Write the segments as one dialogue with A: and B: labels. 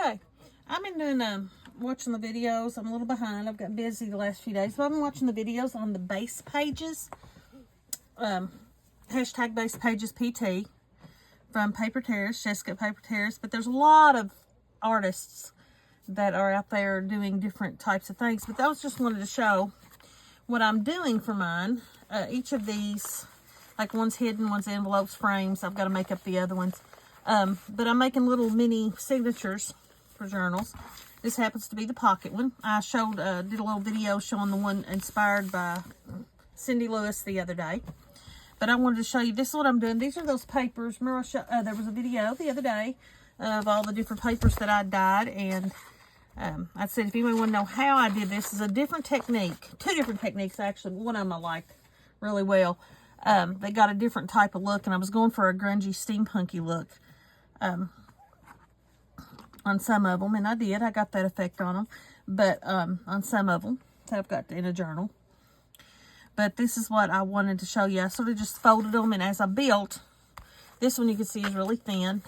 A: Okay, I've been doing watching the videos. I'm a little behind. I've got busy the last few days, but I've been watching the videos on the base pages. Hashtag base pages PT from Paper Terrace, Jessica at Paper Terrace. But there's a lot of artists that are out there doing different types of things. But I just wanted to show what I'm doing for mine. Each of these, like one's hidden, one's envelopes, frames. I've got to make up the other ones. But I'm making little mini signatures for journals. This happens to be the pocket one. I showed, did a little video showing the one inspired by Cindy Lewis the other day. But I wanted to show you, this is what I'm doing. These are those papers. Remember there was a video the other day of all the different papers that I dyed. And I said if anybody want to know how I did this, is a different technique. Two different techniques, actually. One of them I liked really well. They got a different type of look, and I was going for a grungy, steampunky look. On some of them, and I did. I got that effect on them, but on some of them, I've got in a journal. But this is what I wanted to show you. I sort of just folded them, and as I built, this one you can see is really thin.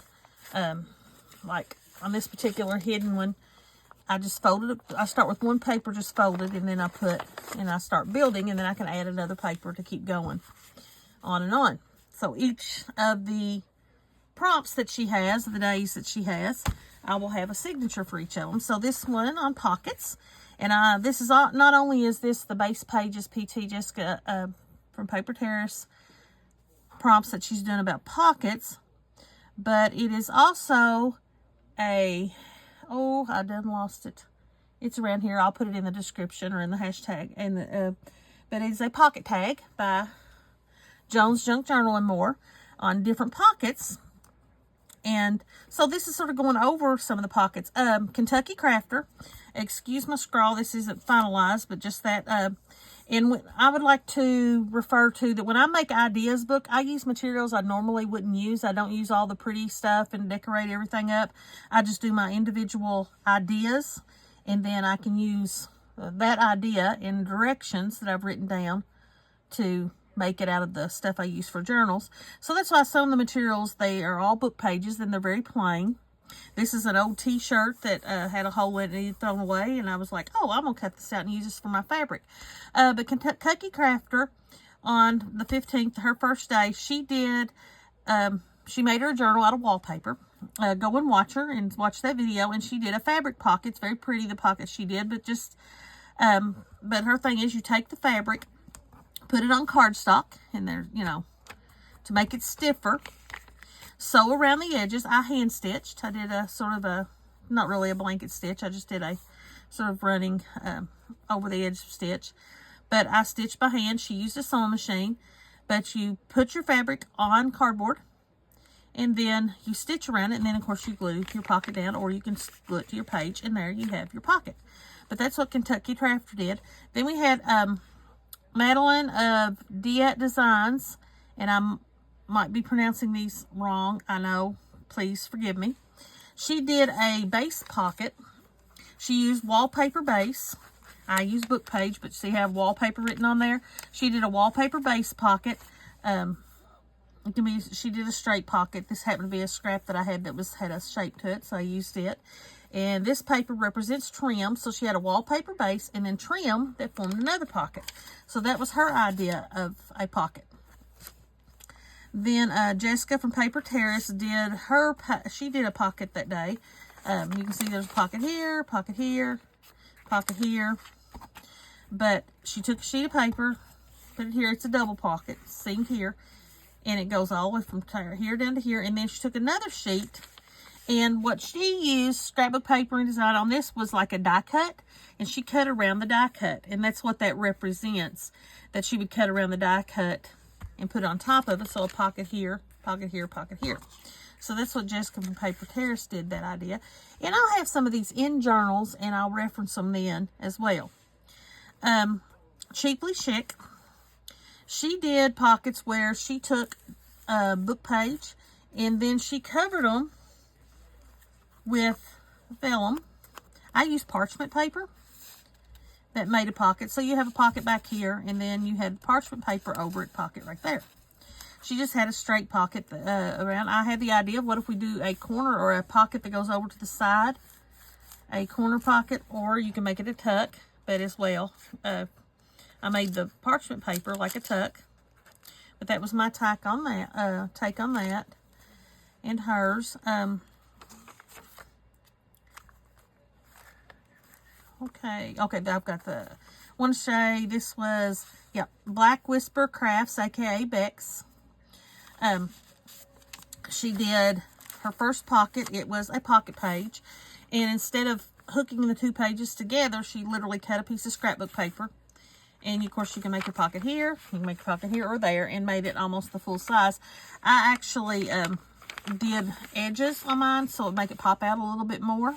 A: Like on this particular hidden one, I just folded it. I start with one paper just folded, and then I start building, and then I can add another paper to keep going on and on. So each of the prompts that she has, the days that she has, I will have a signature for each of them. So this one on pockets, and this is not only is this the base pages PT Jessica from Paper Terrace prompts that she's doing about pockets, but it is also I done lost it. It's around here. I'll put it in the description or in the hashtag. But it's a pocket tag by Jones Junk Journal and More on different pockets. And so this is sort of going over some of the pockets. Kentucky Crafter, excuse my scrawl, this isn't finalized, but just that. And I would like to refer to that when I make ideas book, I use materials I normally wouldn't use. I don't use all the pretty stuff and decorate everything up. I just do my individual ideas, and then I can use that idea in directions that I've written down to make it out of the stuff I use for journals. So that's why some of the materials, they are all book pages, and they're very plain. This is an old t-shirt that had a hole in it and thrown away, and I was like, oh, I'm gonna cut this out and use this for my fabric. But Kentucky Crafter, on the 15th, her first day, she did, she made her a journal out of wallpaper. Go and watch her and watch that video, and she did a fabric pocket. It's very pretty, the pocket she did, but just, but her thing is you take the fabric, put it on cardstock, and there, to make it stiffer. Sew around the edges. I hand stitched. I did a sort of a, not really a blanket stitch. I just did a sort of running over the edge stitch. But I stitched by hand. She used a sewing machine. But you put your fabric on cardboard, and then you stitch around it, and then of course you glue your pocket down, or you can glue it to your page, and there you have your pocket. But that's what Kentucky Crafter did. Then we had Madeline of Diet Designs, and I might be pronouncing these wrong. I know. Please forgive me. She did a base pocket. She used wallpaper base. I use book page, but see, have wallpaper written on there. She did a wallpaper base pocket. She did a straight pocket. This happened to be a scrap that I had that had a shape to it, so I used it. And this paper represents trim, so she had a wallpaper base and then trim that formed another pocket. So that was her idea of a pocket. Then Jessica from Paper Terrace did she did a pocket that day. You can see there's a pocket here, pocket here, pocket here. But she took a sheet of paper, put it here. It's a double pocket, seamed here, and it goes all the way from here down to here. And then she took another sheet, and what she used, scrapbook paper and design on this, was like a die cut, and she cut around the die cut, and that's what that represents, that she would cut around the die cut and put it on top of it. So a pocket here, pocket here, pocket here. So that's what Jessica from Paper Terrace did, that idea. And I'll have some of these in journals, and I'll reference them then as well. Cheaply Chic, she did pockets where she took a book page, and then she covered them with vellum. I use parchment paper that made a pocket. So you have a pocket back here, and then you had parchment paper over it, pocket right there. She just had a straight pocket around. I had the idea of what if we do a corner or a pocket that goes over to the side a corner pocket, or you can make it a tuck, but as well. I made the parchment paper like a tuck, but that was my take on that, and hers. Okay, I've got the one shade. This was, yeah, Black Whisper Crafts, aka Bex. She did her first pocket. It was a pocket page, and instead of hooking the two pages together, she literally cut a piece of scrapbook paper, and of course you can make your pocket here, you can make a pocket here or there, and made it almost the full size. I actually did edges on mine so it would make it pop out a little bit more.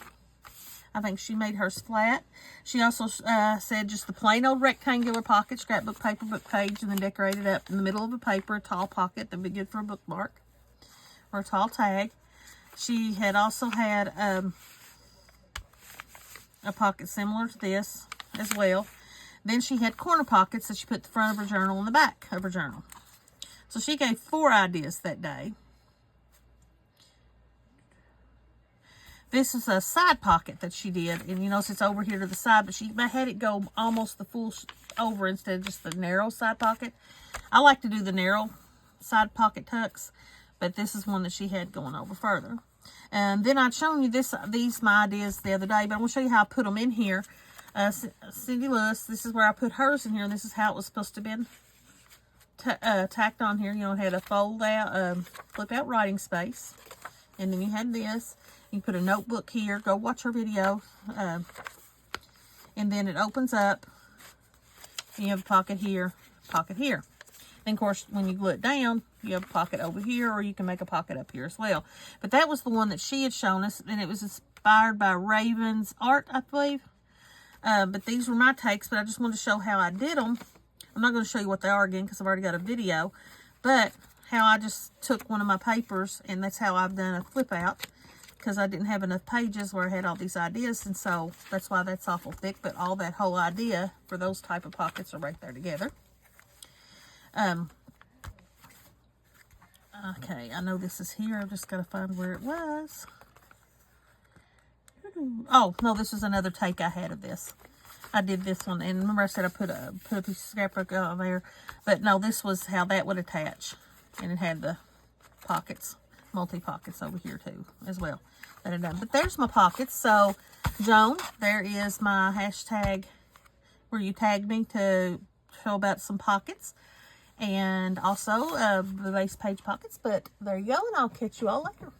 A: I think she made hers flat. She also said just the plain old rectangular pocket, scrapbook paper, book page, and then decorated up in the middle of a paper, a tall pocket that would be good for a bookmark or a tall tag. She had also had a pocket similar to this as well. Then she had corner pockets that she put the front of her journal and the back of her journal. So she gave 4 ideas that day. This is a side pocket that she did, and you notice it's over here to the side, but she had it go almost the full over instead of just the narrow side pocket. I like to do the narrow side pocket tucks, but this is one that she had going over further. And then I'd shown you these my ideas the other day, but I'm going to show you how I put them in here. Cindy Lewis, this is where I put hers in here, and this is how it was supposed to be tacked on here. You know, it had a fold out, flip out writing space, and then you had this. You put a notebook here. Go watch her video. And then it opens up. You have a pocket here, pocket here. And of course, when you glue it down, you have a pocket over here, or you can make a pocket up here as well. But that was the one that she had shown us, and it was inspired by Raven's art, I believe. But these were my takes, but I just wanted to show how I did them. I'm not going to show you what they are again because I've already got a video. But how I just took one of my papers, and that's how I've done a flip out. Because I didn't have enough pages where I had all these ideas, and so that's why that's awful thick, but all that whole idea for those type of pockets are right there together. Okay, I know this is here. I've just got to find where it was. Oh, no, this is another take I had of this. I did this one, and remember I said I put a piece of scrapbook on there, but no, this was how that would attach, and it had the pockets, multi-pockets over here too, as well. But there's my pockets. So, Joan, there is my hashtag where you tagged me to show about some pockets. And also the base page pockets. But there you go, and I'll catch you all later.